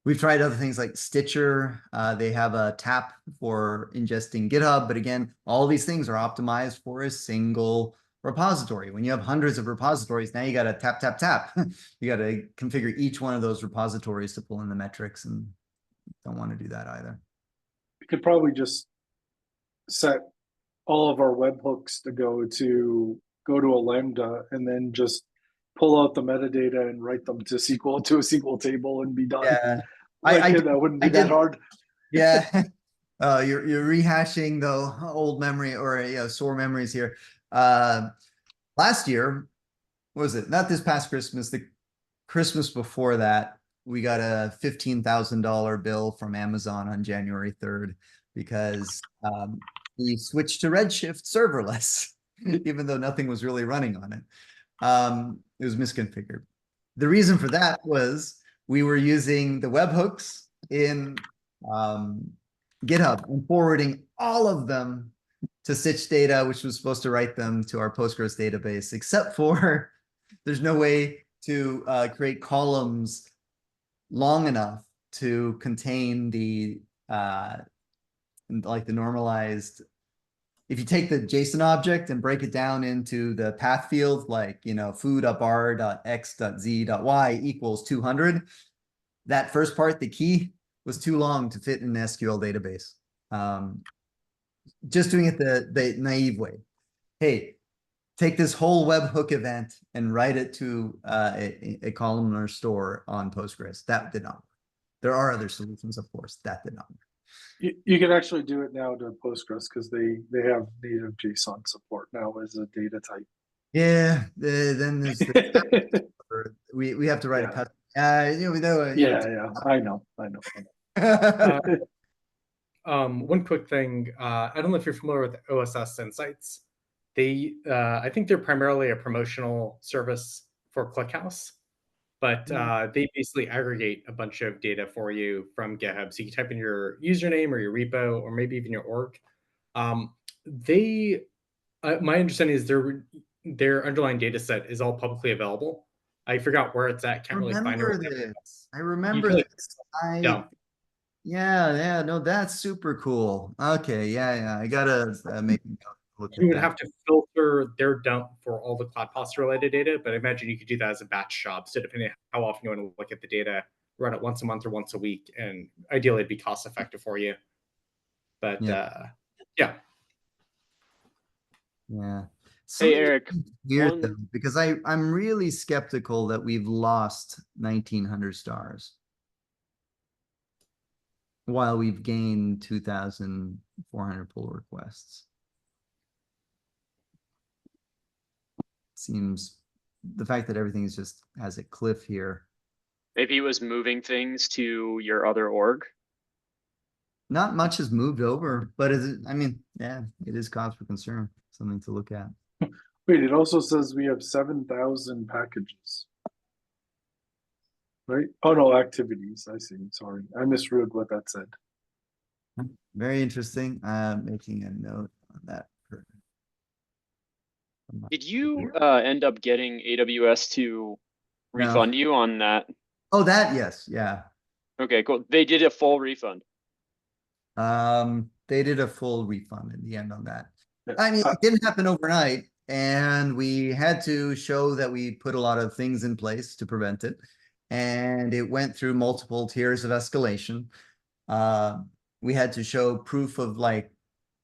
We've tried other things like Stitcher. They have a tap for ingesting GitHub, but again, all these things are optimized for a single repository. When you have hundreds of repositories, now you got to tap, tap, tap. You got to configure each one of those repositories to pull in the metrics, and don't want to do that either. We could probably just set all of our webhooks to go to a Lambda and then just pull out the metadata and write them to a SQL table and be done. Yeah, that wouldn't be that hard. Yeah, you're rehashing the old memory or sore memories here. Last year, what was it? Not this past Christmas, the Christmas before that, we got a $15,000 bill from Amazon on January 3rd because we switched to Redshift serverless, even though nothing was really running on it. It was misconfigured. The reason for that was we were using the webhooks in GitHub and forwarding all of them to Stitch Data, which was supposed to write them to our Postgres database, except for there's no way to create columns long enough to contain the like the normalized. If you take the JSON object and break it down into the path field, like, you know, foo.bar.x.z.y equals 200, that first part, the key, was too long to fit in an SQL database. Just doing it the naive way. Hey, take this whole webhook event and write it to a columnar store on Postgres. That did not work. There are other solutions, of course. That did not work. You can actually do it now to Postgres because they have native JSON support now as a data type. Yeah, then there's we have to write a cut. I know. One quick thing, I don't know if you're familiar with OSS Insights. They, I think they're primarily a promotional service for ClickHouse, but they basically aggregate a bunch of data for you from GitHub. So you can type in your username or your repo, or maybe even your org. My understanding is their underlying data set is all publicly available. I forgot where it's at. Can't really find it. I remember this. Yeah, no, that's super cool. Okay, yeah, I gotta make a look at that. You would have to filter their dump for all the Cloud Posse related data, but I imagine you could do that as a batch job. So depending on how often you want to look at the data, run it once a month or once a week, and ideally it'd be cost effective for you. But yeah. Hey, Eric. Weird though, because I'm really skeptical that we've lost 1,900 stars while we've gained 2,400 pull requests. Seems the fact that everything is just has a cliff here. Maybe he was moving things to your other org. Not much has moved over, but I mean, yeah, it is cause for concern. Something to look at. Wait, it also says we have 7,000 packages. Right? Oh no, activities. I see. Sorry, I misread what that said. Very interesting. Making a note on that. Did you end up getting AWS to refund you on that? Oh, that, yes, yeah. Okay, cool. They did a full refund. They did a full refund in the end on that. I mean, it didn't happen overnight. and we had to show that we put a lot of things in place to prevent it. And it went through multiple tiers of escalation. We had to show proof of like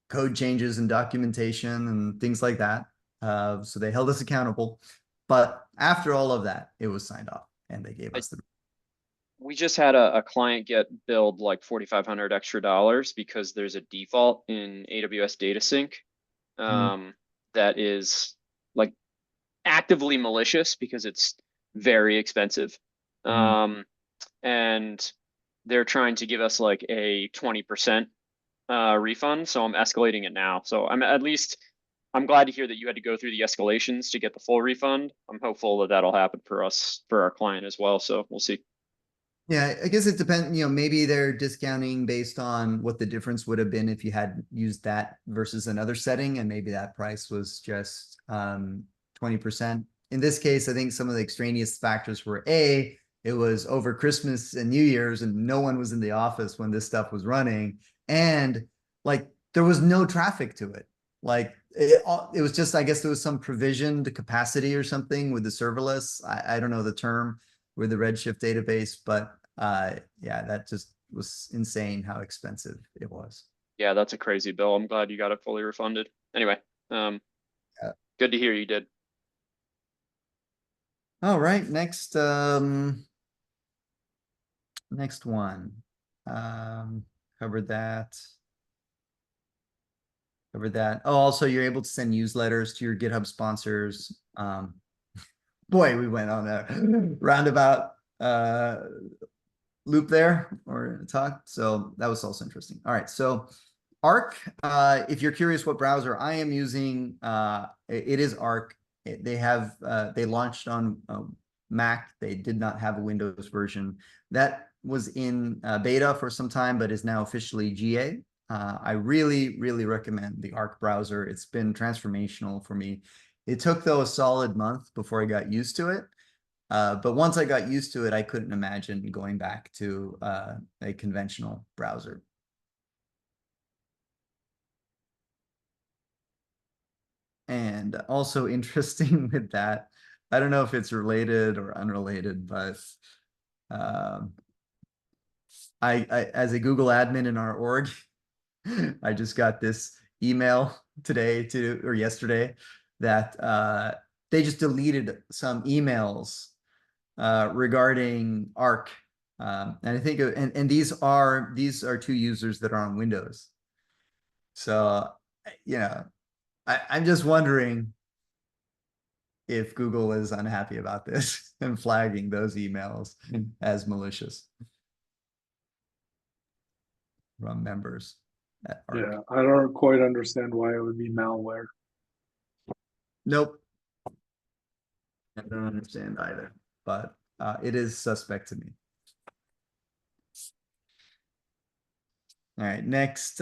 code changes and documentation and things like that. So they held us accountable. But after all of that, it was signed off and they gave us the. We just had a client get billed like $4,500 extra because there's a default in AWS Data Sync that is like actively malicious because it's very expensive. And they're trying to give us like a 20% refund. So I'm escalating it now. So I'm glad to hear that you had to go through the escalations to get the full refund. I'm hopeful that that'll happen for us, for our client as well. So we'll see. Yeah, I guess it depends, maybe they're discounting based on what the difference would have been if you had used that versus another setting, and maybe that price was just 20%. In this case, I think some of the extraneous factors were it was over Christmas and New Year's and no one was in the office when this stuff was running, and like there was no traffic to it. Like it was just, I guess there was some provisioned capacity or something with the serverless. I don't know the term with the Redshift database, but yeah, that just was insane how expensive it was. Yeah, that's a crazy bill. I'm glad you got it fully refunded. Anyway, good to hear you did. All right, next next one. Covered that. Oh, also you're able to send newsletters to your GitHub sponsors. Boy, we went on a roundabout loop there or talk. So that was also interesting. All right. So Arc, if you're curious what browser I am using, it is Arc. They launched on Mac. They did not have a Windows version. That was in beta for some time, but is now officially GA. I really, really recommend the Arc browser. It's been transformational for me. It took, though, a solid month before I got used to it. But once I got used to it, I couldn't imagine going back to a conventional browser. And also interesting with that, I don't know if it's related or unrelated, but I as a Google admin in our org, I just got this email today or yesterday that they just deleted some emails regarding Arc. And I think, and these are 2 users that are on Windows. So, I'm just wondering if Google is unhappy about this and flagging those emails as malicious from members at Arc. Yeah, I don't quite understand why it would be malware. Nope. I don't understand either, but it is suspect to me. All right, next.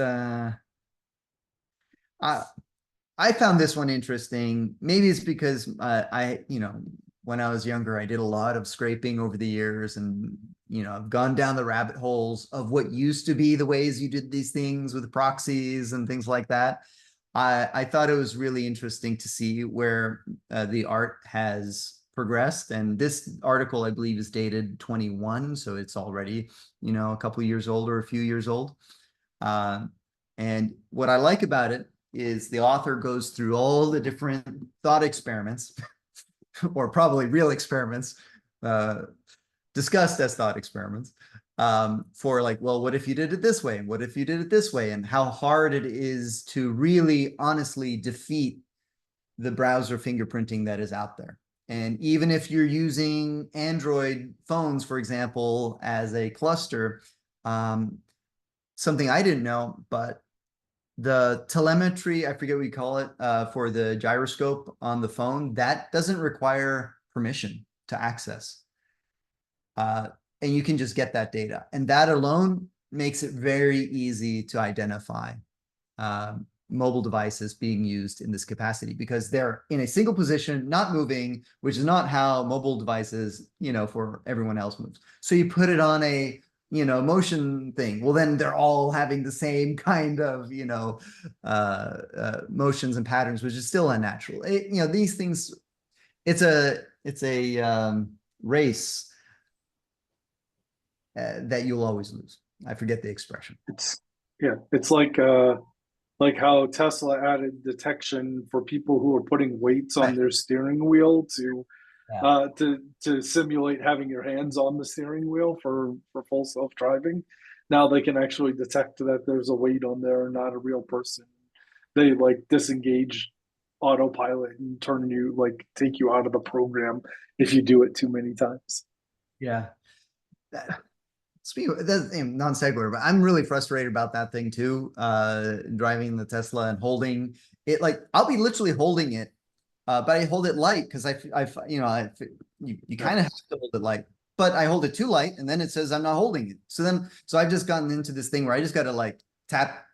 I found this one interesting. Maybe it's because when I was younger, I did a lot of scraping over the years, and I've gone down the rabbit holes of what used to be the ways you did these things with proxies and things like that. I thought it was really interesting to see where the art has progressed. And this article, I believe, is dated 21, so it's already a couple of years old or a few years old. And what I like about it is the author goes through all the different thought experiments, or probably real experiments, discussed as thought experiments, for like, well, what if you did it this way? What if you did it this way? And how hard it is to really honestly defeat the browser fingerprinting that is out there. And even if you're using Android phones, for example, as a cluster, something I didn't know, but the telemetry, I forget what you call it, for the gyroscope on the phone, that doesn't require permission to access. And you can just get that data. And that alone makes it very easy to identify mobile devices being used in this capacity, because they're in a single position, not moving, which is not how mobile devices, for everyone else moves. So you put it on a motion thing. Well, then they're all having the same kind of, motions and patterns, which is still unnatural. These things, it's a race that you'll always lose. I forget the expression. It's like how Tesla added detection for people who are putting weights on their steering wheel to simulate having your hands on the steering wheel for full self-driving. Now they can actually detect that there's a weight on there, not a real person. They disengage autopilot and take you out of the program if you do it too many times. Yeah. Speaking of, that's non sequitur, but I'm really frustrated about that thing too. Driving the Tesla and holding it, I'll be literally holding it, but I hold it light because you kind of have to hold it light, but I hold it too light and then it says I'm not holding it. So I've just gotten into this thing where I just got to tap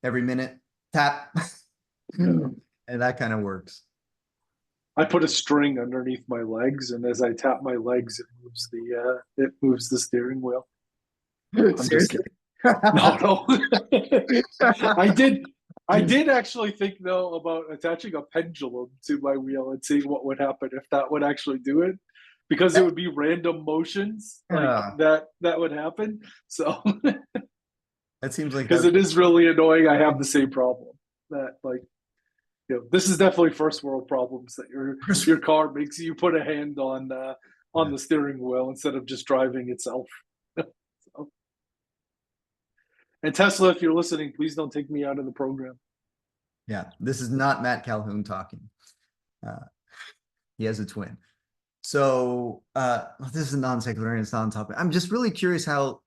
every minute, tap, and that kind of works. I put a string underneath my legs, and as I tap my legs, it moves the steering wheel. I'm just kidding. No. I did actually think though about attaching a pendulum to my wheel and seeing what would happen if that would actually do it, because it would be random motions that would happen. So that seems like, because it is really annoying. I have the same problem that this is definitely first world problems, that your car makes you put a hand on the steering wheel instead of just driving itself. So. And Tesla, if you're listening, please don't take me out of the program. Yeah, this is not Matt Calhoun talking. He has a twin. So this is a non sequitur, it's not on topic. I'm just really curious how,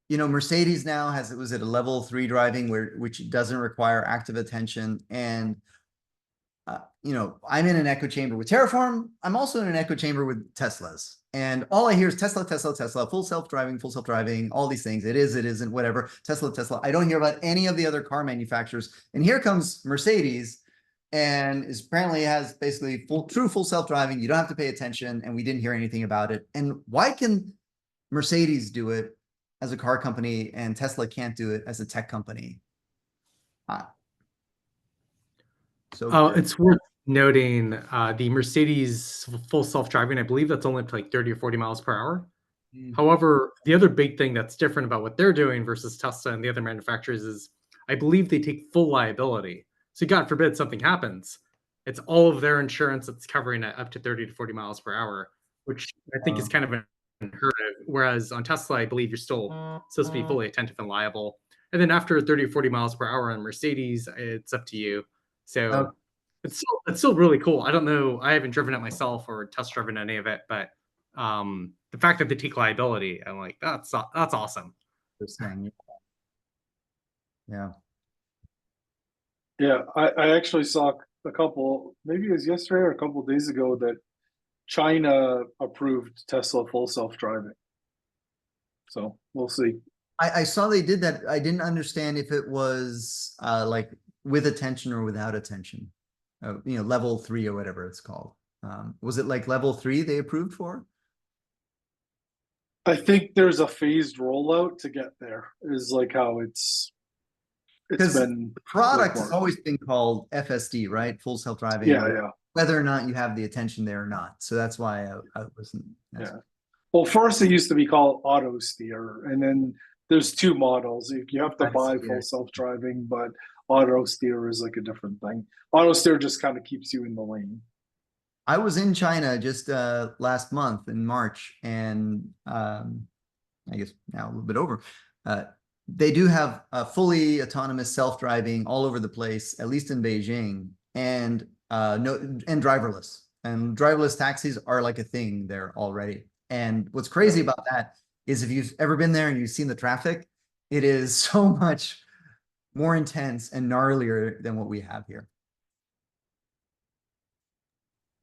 Mercedes now was it a level 3 driving which doesn't require active attention. And, I'm in an echo chamber with Terraform. I'm also in an echo chamber with Teslas. And all I hear is Tesla, Tesla, Tesla, full self-driving, all these things. It is, it isn't, whatever. Tesla, Tesla. I don't hear about any of the other car manufacturers. And here comes Mercedes, and apparently has basically true full self-driving. You don't have to pay attention, and we didn't hear anything about it. And why can Mercedes do it as a car company and Tesla can't do it as a tech company? It's worth noting the Mercedes full self-driving, I believe that's only up to 30 or 40 miles per hour. However, the other big thing that's different about what they're doing versus Tesla and the other manufacturers is I believe they take full liability. So God forbid something happens, it's all of their insurance that's covering it up to 30 to 40 miles per hour, which I think is kind of unheard of. Whereas on Tesla, I believe you're still supposed to be fully attentive and liable. And then after 30 or 40 miles per hour on Mercedes, it's up to you. So it's still really cool. I don't know. I haven't driven it myself or test driven any of it, but the fact that they take liability, I'm like, that's awesome. Yeah. Yeah, I actually saw a couple, maybe it was yesterday or a couple of days ago, that China approved Tesla full self-driving. So we'll see. I saw they did that. I didn't understand if it was with attention or without attention. Level 3 or whatever it's called. Was it level 3 they approved for? I think there's a phased rollout to get there, is how it's been. The product has always been called FSD, right? Full self-driving. Yeah. Whether or not you have the attention there or not. So that's why I wasn't. Yeah. Well, first it used to be called auto steer, and then there's 2 models. You have to buy full self-driving, but auto steer is a different thing. Auto steer just kind of keeps you in the lane. I was in China just last month in March, and I guess now a little bit over. They do have fully autonomous self-driving all over the place, at least in Beijing, and driverless. And driverless taxis are a thing there already. And what's crazy about that is if you've ever been there and you've seen the traffic, it is so much more intense and gnarlier than what we have here.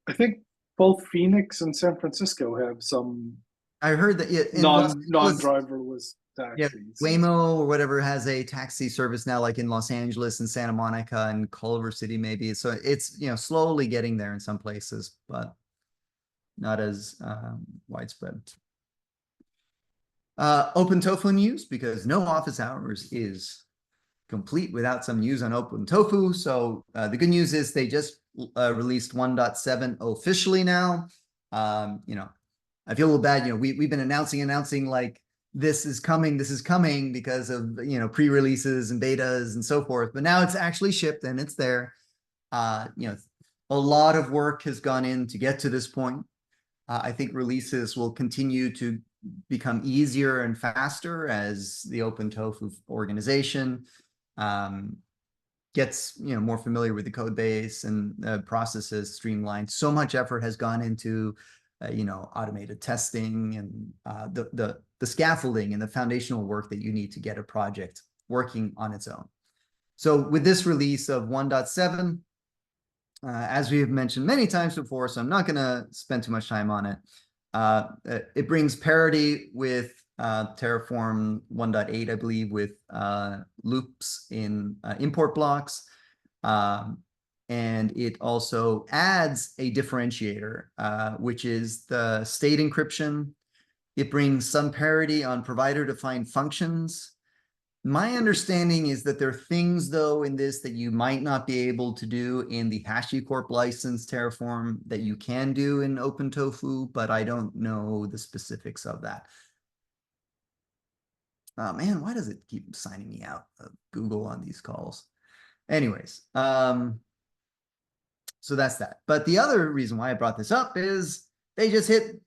I think both Phoenix and San Francisco have some. I heard that non-driverless taxis. Yeah, Waymo or whatever has a taxi service now, in Los Angeles and Santa Monica and Culver City, maybe. So it's slowly getting there in some places, but not as widespread. OpenTofu news, because no office hours is complete without some news on OpenTofu. So the good news is they just released 1.7 officially now. You know, I feel a little bad. You know, we've been announcing like this is coming because of, you know, pre-releases and betas and so forth. But now it's actually shipped and it's there. You know, a lot of work has gone in to get to this point. I think releases will continue to become easier and faster as the OpenTofu organization gets, you know, more familiar with the code base and processes streamlined. So much effort has gone into you know, automated testing and the scaffolding and the foundational work that you need to get a project working on its own. So with this release of 1.7, as we have mentioned many times before, so I'm not going to spend too much time on it. It brings parity with Terraform 1.8, I believe, with loops in import blocks. And it also adds a differentiator, which is the state encryption. It brings some parity on provider-defined functions. My understanding is that there are things, though, in this that you might not be able to do in the HashiCorp licensed Terraform that you can do in OpenTofu, but I don't know the specifics of that. Oh, man, why does it keep signing me out of Google on these calls? Anyways, so that's that. But the other reason why I brought this up is they just hit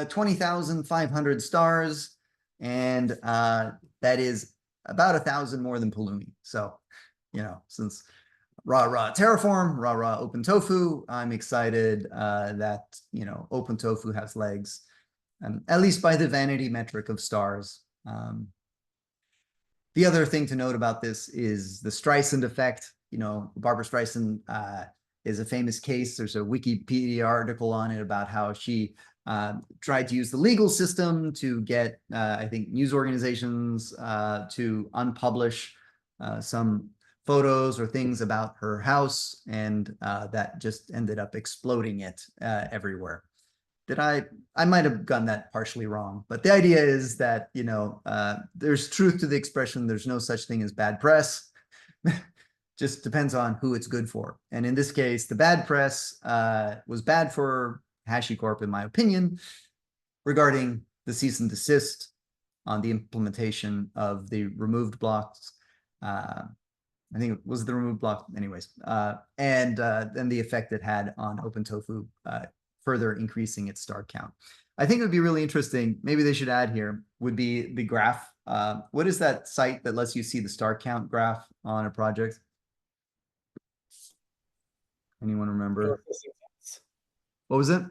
20,500 stars, and that is about 1,000 more than Pulumi. So, you know, since rah Terraform, rah OpenTofu, I'm excited that, you know, OpenTofu has legs, at least by the vanity metric of stars. The other thing to note about this is the Streisand effect. You know, Barbara Streisand is a famous case. There's a Wikipedia article on it about how she tried to use the legal system to get, I think, news organizations to unpublish some photos or things about her house, and that just ended up exploding it everywhere. I might have gotten that partially wrong, but the idea is that, you know, there's truth to the expression, there's no such thing as bad press. Just depends on who it's good for. And in this case, the bad press was bad for HashiCorp, in my opinion, regarding the cease and desist on the implementation of the removed blocks. I think it was the removed block anyways. And then the effect it had on OpenTofu, further increasing its star count. I think it would be really interesting, maybe they should add here, would be the graph. What is that site that lets you see the star count graph on a project? Anyone remember? What was it?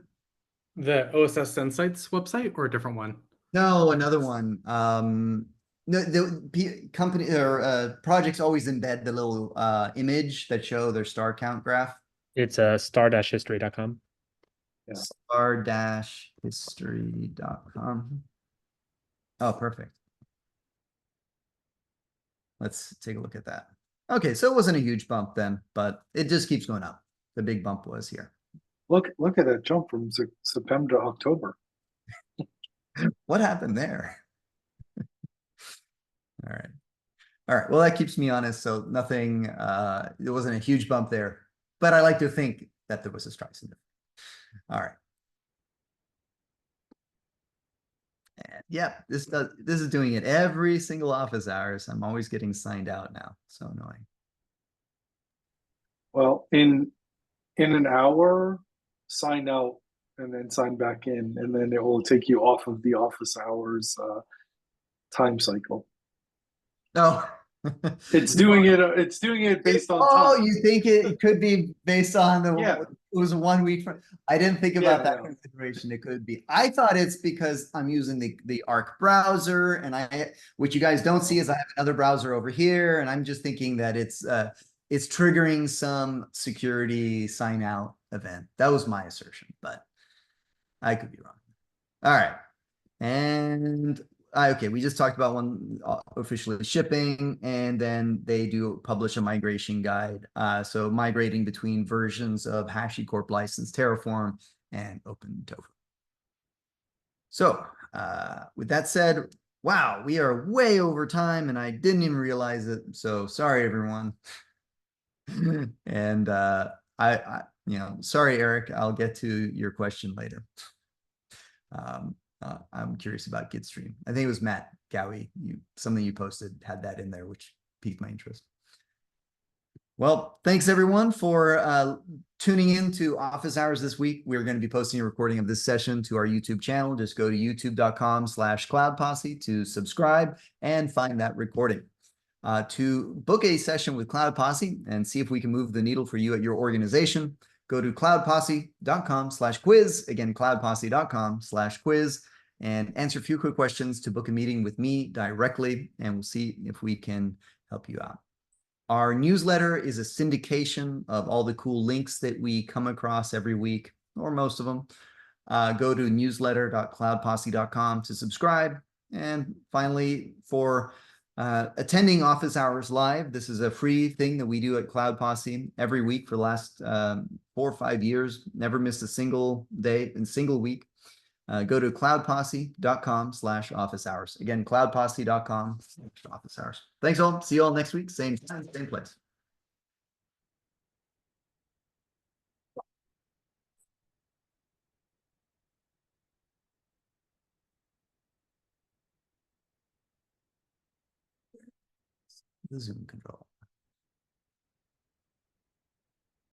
The OSS Insights website or a different one? No, another one. No, the company or projects always embed the little image that show their star count graph. It's star-history.com. Yeah. Star-history.com. Oh, perfect. Let's take a look at that. Okay, so it wasn't a huge bump then, but it just keeps going up. The big bump was here. Look at that jump from September to October. What happened there? All right. All right. Well, that keeps me honest. So nothing, there wasn't a huge bump there, but I like to think that there was a Streisand. All right. And yeah, this is doing it every single office hours. I'm always getting signed out now. So annoying. Well, in an hour, sign out and then sign back in, and then it will take you off of the office hours time cycle. No. It's doing it based on time. You think it could be based on the Yeah. It was 1 week from. I didn't think about that no. consideration. It could be. I thought it's because I'm using the Arc browser, and what you guys don't see is I have another browser over here, and I'm just thinking that it's triggering some security sign out event. That was my assertion, but I could be wrong. All right, and okay, we just talked about one officially shipping, and then they do publish a migration guide. So migrating between versions of HashiCorp licensed Terraform and OpenTofu. So with that said, Wow, we are way over time and I didn't even realize it. So sorry, everyone. And sorry, Eric, I'll get to your question later. I'm curious about Gitstream. I think it was Matt Gowie. Something you posted had that in there, which piqued my interest. Well, thanks everyone for tuning in to Office Hours this week. We're going to be posting a recording of this session to our YouTube channel. Just go to youtube.com/cloudposse to subscribe and find that recording. To book a session with Cloud Posse and see if we can move the needle for you at your organization, go to cloudposse.com/quiz. Again, cloudposse.com/quiz, and answer a few quick questions to book a meeting with me directly, and we'll see if we can help you out. Our newsletter is a syndication of all the cool links that we come across every week, or most of them. Go to newsletter.cloudposse.com to subscribe. And finally, for attending Office Hours Live, this is a free thing that we do at Cloud Posse every week for the last 4 or 5 years. Never missed a single day and single week. Go to cloudposse.com/office hours. Again, cloudposse.com/office hours. Thanks all. See you all next week. Same time, same place. The Zoom control.